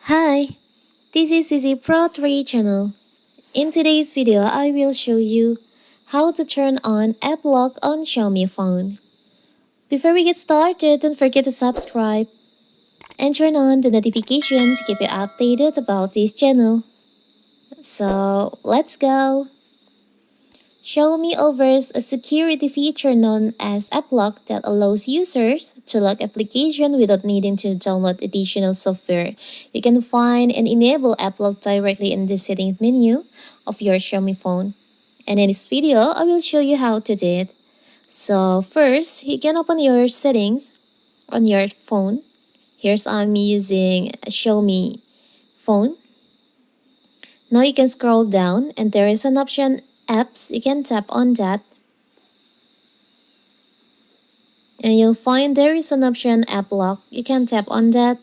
Hi, this is Easy Pro 3 channel. In today's video, I will show you how to turn on app lock on Xiaomi phone. Before we get started, don't forget to subscribe and turn on the notification to keep you updated about this channel. So, let's go! Xiaomi offers a security feature known as App Lock that allows users to lock applications without needing to download additional software. You can find and enable App Lock directly in the settings menu of your Xiaomi phone. And in this video, I will show you how to do it. So first, you can open your settings on your phone. Here's I'm using a Xiaomi phone. Now you can scroll down and there is an option apps. You can tap on that and you'll find there is an option app lock. You can tap on that.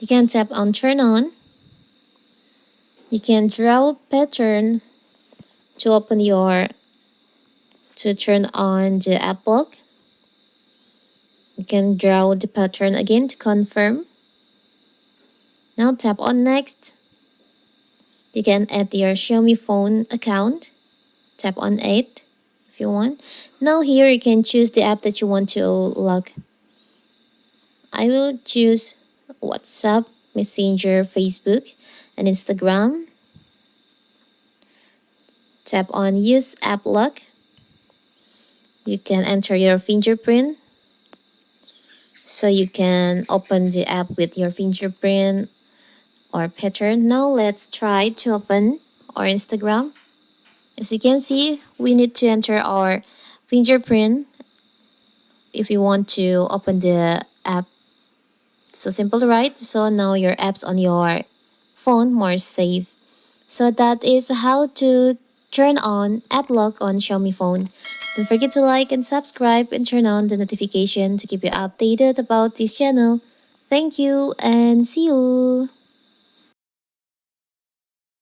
You can tap on turn on. You can draw a pattern to open to turn on the app lock. You can draw the pattern again to confirm. Now tap on next. You can add your Xiaomi phone account. Tap on add if you want. Now here you can choose the app that you want to lock. I will choose WhatsApp, Messenger, Facebook, and Instagram. Tap on use app lock. You can enter your fingerprint. So you can open the app with your fingerprint or pattern. Now let's try to open our Instagram. As you can see, we need to enter our fingerprint if you want to open the app. So simple, right? So now your app's on your phone more safe. So that is how to turn on app lock on Xiaomi phone. Don't forget to like and subscribe and turn on the notification to keep you updated about this channel. Thank you and see you.